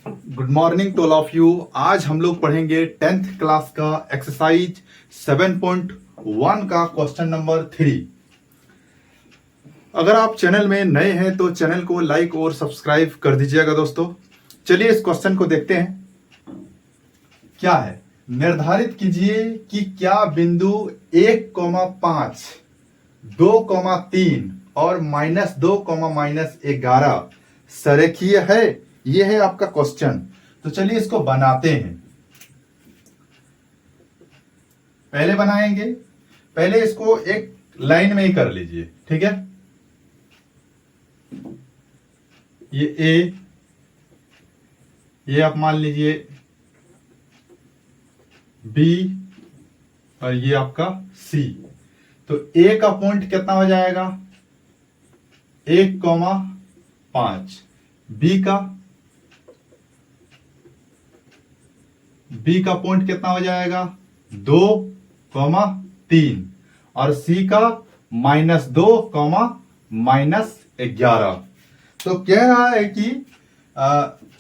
Good morning to all of you. आज हम लोग पढ़ेंगे 10th क्लास का एक्सरसाइज 7.1 का क्वेश्चन नंबर 3। अगर आप चैनल में नए हैं तो चैनल को लाइक और सब्सक्राइब कर दीजिएगा दोस्तों। चलिए इस क्वेश्चन को देखते हैं। क्या है, निर्धारित कीजिए कि क्या बिंदु 1,5, 2,3 और -2, -11 सरेखीय है। ये है आपका क्वेश्चन। तो चलिए इसको बनाते हैं। पहले बनाएंगे, पहले इसको एक लाइन में ही कर लीजिए, ठीक है। ये ए, ये आप मान लीजिए बी और ये आपका सी। तो ए का पॉइंट कितना हो जाएगा 1,5, बी का पॉइंट कितना हो जाएगा 2,3 और सी का -2, -11। तो कह रहा है कि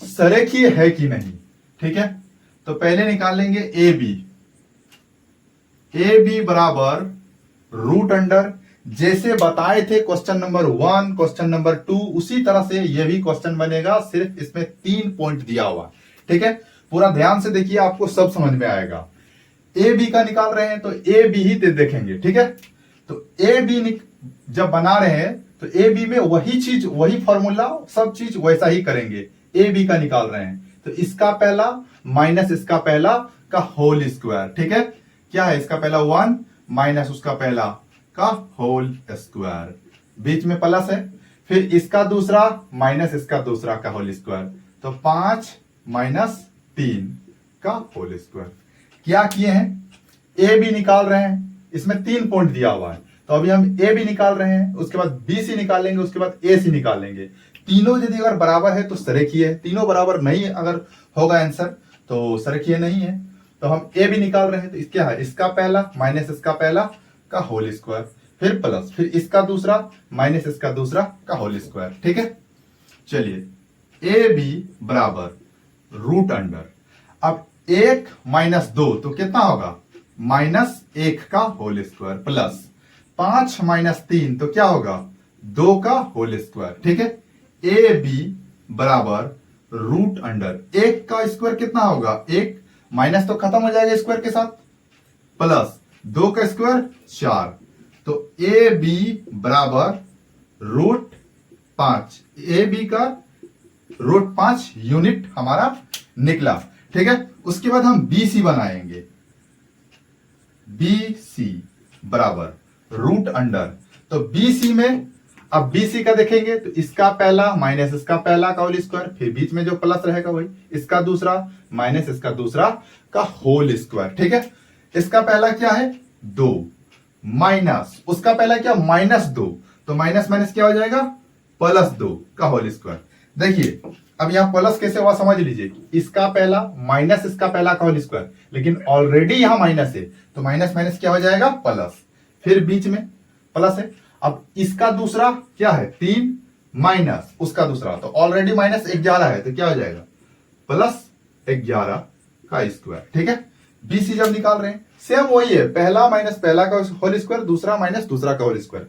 सरेखीय है कि नहीं, ठीक है। तो पहले निकालेंगे ए बी बराबर रूट अंडर, जैसे बताए थे क्वेश्चन नंबर 1, क्वेश्चन नंबर 2, उसी तरह से यह भी क्वेश्चन बनेगा, सिर्फ इसमें 3 पॉइंट दिया हुआ, ठीक है। पूरा ध्यान से देखिए, आपको सब समझ में आएगा। ए बी का निकाल रहे हैं तो ए बी ही देखेंगे, ठीक है। तो ए बी जब बना रहे हैं तो ए बी में वही चीज, वही फॉर्मूला, सब चीज वैसा ही करेंगे। ए बी का निकाल रहे हैं तो इसका पहला माइनस इसका पहला का होल स्क्वायर, ठीक है। क्या है, इसका पहला 1 माइनस उसका पहला का होल स्क्वायर, बीच में प्लस है। फिर इसका दूसरा माइनस इसका दूसरा का होल स्क्वायर, तो 5 -3 का होल स्क्वायर। क्या किए हैं, ए बी निकाल रहे हैं, इसमें 3 पॉइंट दिया हुआ है। तो अभी हम ए बी निकाल रहे हैं, उसके बाद बी सी निकालेंगे, उसके बाद ए सी निकालेंगे। तीनों यदि अगर बराबर है तो सरेखीय है, तीनों बराबर नहीं अगर होगा आंसर तो सरेखीय नहीं है। तो हम ए बी निकाल रहे हैं तो क्या है, इसका पहला माइनस इसका पहला का होल स्क्वायर, फिर प्लस, फिर इसका दूसरा माइनस इसका दूसरा का होल स्क्वायर, ठीक है। चलिए ए बी बराबर रूट अंडर, अब 1 -2 तो कितना होगा -1 का होल स्क्वायर, प्लस 5 -3 तो क्या होगा 2 का होल स्क्वायर, ठीक है। ए बी बराबर रूट अंडर 1 का स्क्वायर कितना होगा 1, माइनस तो खत्म हो जाएगा स्क्वायर के साथ, प्लस 2 का स्क्वायर 4। तो ए बी बराबर √5, ए बी का √5 यूनिट हमारा निकला, ठीक है। उसके बाद हम बी सी बनाएंगे, बी सी बराबर रूट अंडर, तो बी सी में अब बी सी का देखेंगे तो इसका पहला माइनस इसका पहला का होल स्क्वायर, फिर बीच में जो प्लस रहेगा वही इसका दूसरा माइनस इसका दूसरा का होल स्क्वायर, ठीक है। इसका पहला क्या है 2 माइनस उसका पहला क्या -2, तो माइनस माइनस क्या हो जाएगा +2 का होल स्क्वायर। देखिए अब यहां प्लस कैसे हुआ समझ लीजिए, इसका पहला माइनस इसका पहला का होल स्क्वायर, लेकिन ऑलरेडी यहां माइनस है तो माइनस माइनस क्या हो जाएगा प्लस, फिर बीच में प्लस है। अब इसका दूसरा क्या है 3 माइनस उसका दूसरा, तो ऑलरेडी -11 है तो क्या हो जाएगा +11 का स्क्वायर, ठीक है। बीसी जब निकाल रहे हैं सेम वही है, पहला माइनस पहला का होल स्क्वायर, दूसरा माइनस दूसरा का होल स्क्वायर,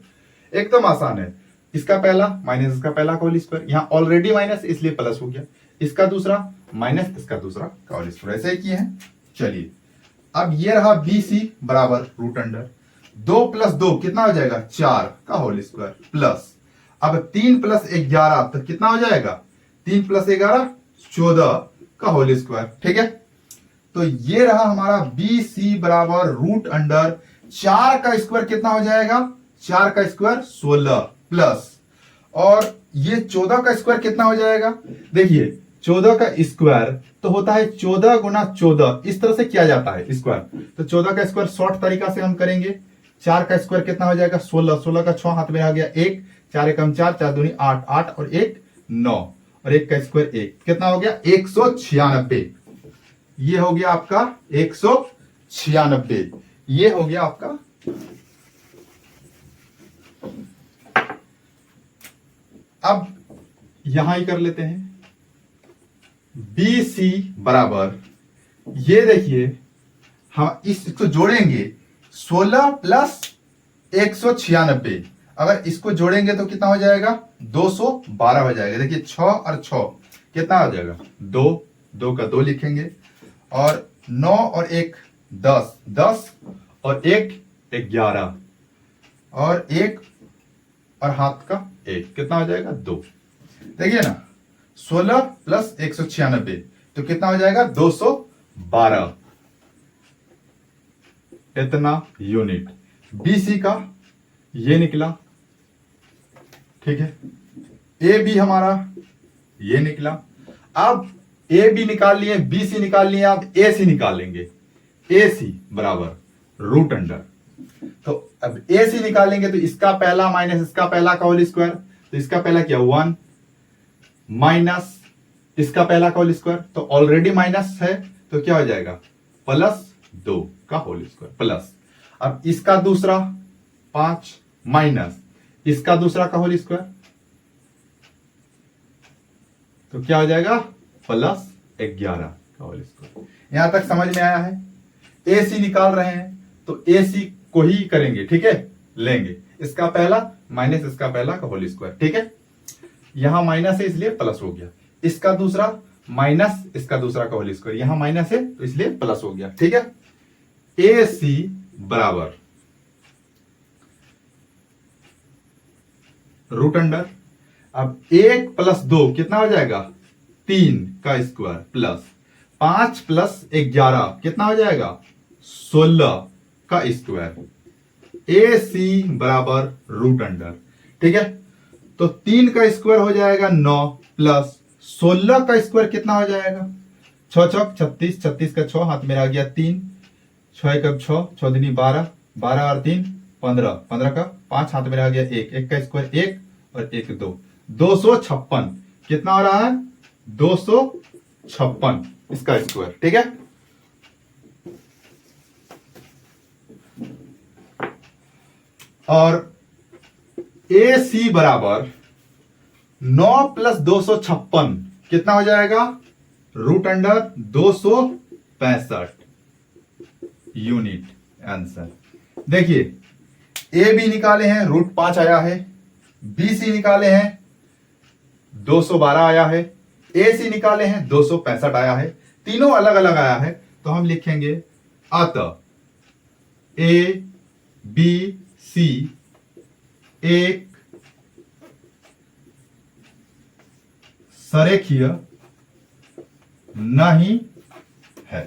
एकदम आसान है। इसका पहला माइनस इसका पहला का होल स्क्वायर, यहां ऑलरेडी माइनस इसलिए प्लस हो गया, इसका दूसरा माइनस इसका दूसरा का होल स्क्वायर, ऐसे ही किए हैं। चलिए अब ये रहा बी सी बराबर रूट अंडर 2 + 2 कितना हो जाएगा 4 का होल स्क्वायर, प्लस अब 3 + 11 तो कितना हो जाएगा 3 + 11 14 का होल स्क्वायर, ठीक है। तो ये रहा हमारा बी सी बराबर रूट अंडर 4 का स्क्वायर कितना हो जाएगा 4 का स्क्वायर 16, प्लस और ये 14 का स्क्वायर कितना हो जाएगा, देखिए 14 का स्क्वायर तो होता है 14 गुना 14, इस तरह से किया जाता है स्क्वायर। तो 14 का स्क्वायर शॉर्ट तरीका से हम करेंगे, 4 का स्क्वायर कितना हो जाएगा 16, 16 का 6 हाथ में आ गया 1, 4 एकम 4, 4 दूनी 8, 8 और 1 9 और 1 का स्क्वायर 1, कितना हो गया 196। ये हो गया आपका 196, ये हो गया आपका। अब यहां ही कर लेते हैं, बी सी बराबर, ये देखिए हम इसको जोड़ेंगे 16 प्लस 196, अगर इसको जोड़ेंगे तो कितना हो जाएगा 212 हो जाएगा। देखिए 6 और 6 कितना हो जाएगा 2, 2 का 2 लिखेंगे, और 9 और 1 10, 10 और 1 11, और 1 और हाथ का 1 कितना हो जाएगा 2। देखिए ना 16 प्लस 196 तो कितना हो जाएगा 212, इतना यूनिट। बीसी का ये निकला, ठीक है। ए बी हमारा ये निकला। अब ए बी निकाल लिए, बी सी निकाल लिए, अब ए सी निकालेंगे। ए सी बराबर रूट अंडर, तो अब ए सी निकालेंगे तो इसका पहला माइनस इसका पहला का होल स्क्वायर, तो इसका पहला क्या 1 माइनस इसका पहला का होल स्क्वायर, तो ऑलरेडी माइनस है तो क्या हो जाएगा +2 का होल स्क्वायर प्लस, अब इसका दूसरा 5 माइनस इसका दूसरा का होल स्क्वायर, तो क्या हो जाएगा +11 का होल स्क्वायर। यहां तक समझ में आया है। ए सी निकाल रहे हैं तो ए सी को ही करेंगे, ठीक है, लेंगे इसका पहला माइनस इसका पहला का होल स्क्वायर, ठीक है। यहां माइनस है इसलिए प्लस हो गया, इसका दूसरा माइनस इसका दूसरा का होल स्क्वायर, यहां माइनस है तो इसलिए प्लस हो गया, ठीक है। ए सी बराबर रूट अंडर, अब 1 + 2 कितना हो जाएगा 3 का स्क्वायर प्लस 5 + 11 कितना हो जाएगा 16 का स्क्वायर। ए सी बराबर रूट अंडर, ठीक है। तो 3 का स्क्वायर हो जाएगा 9 प्लस 16 का स्क्वायर कितना हो जाएगा 6 छक 36, 36 का 6 हाथ में आ गया 3, 6 का 6, 6 दूनी 12, 12 और 3 15, 15 का 5 हाथ में आ गया 1, 1 का स्क्वायर 1 और 1 2, 256 कितना हो रहा है 256 इसका स्क्वायर, ठीक है। और ए सी बराबर 9 + 256 कितना हो जाएगा रूट अंडर 265 यूनिट आंसर। देखिए ए बी निकाले हैं √5 आया है, बी सी निकाले हैं 212 आया है, ए सी निकाले हैं 265 आया है, तीनों अलग अलग आया है। तो हम लिखेंगे अतः ए बी सी एक सरेखीय नहीं है,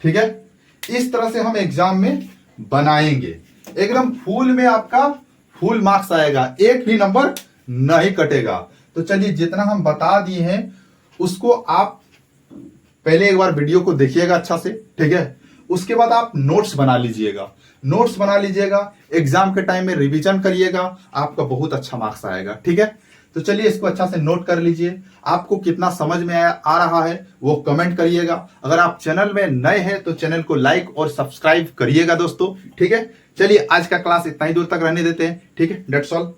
ठीक है। इस तरह से हम एग्जाम में बनाएंगे, एकदम फुल में आपका फुल मार्क्स आएगा, एक भी नंबर नहीं कटेगा। तो चलिए जितना हम बता दिए हैं उसको आप पहले एक बार वीडियो को देखिएगा अच्छा से, ठीक है। उसके बाद आप नोट्स बना लीजिएगा, नोट्स बना लीजिएगा, एग्जाम के टाइम में रिवीजन करिएगा, आपका बहुत अच्छा मार्क्स आएगा, ठीक है। तो चलिए इसको अच्छा से नोट कर लीजिए, आपको कितना समझ में आ रहा है वो कमेंट करिएगा। अगर आप चैनल में नए हैं तो चैनल को लाइक और सब्सक्राइब करिएगा दोस्तों, ठीक है। चलिए आज का क्लास इतना ही दूर तक रहने देते हैं, ठीक है। That's all.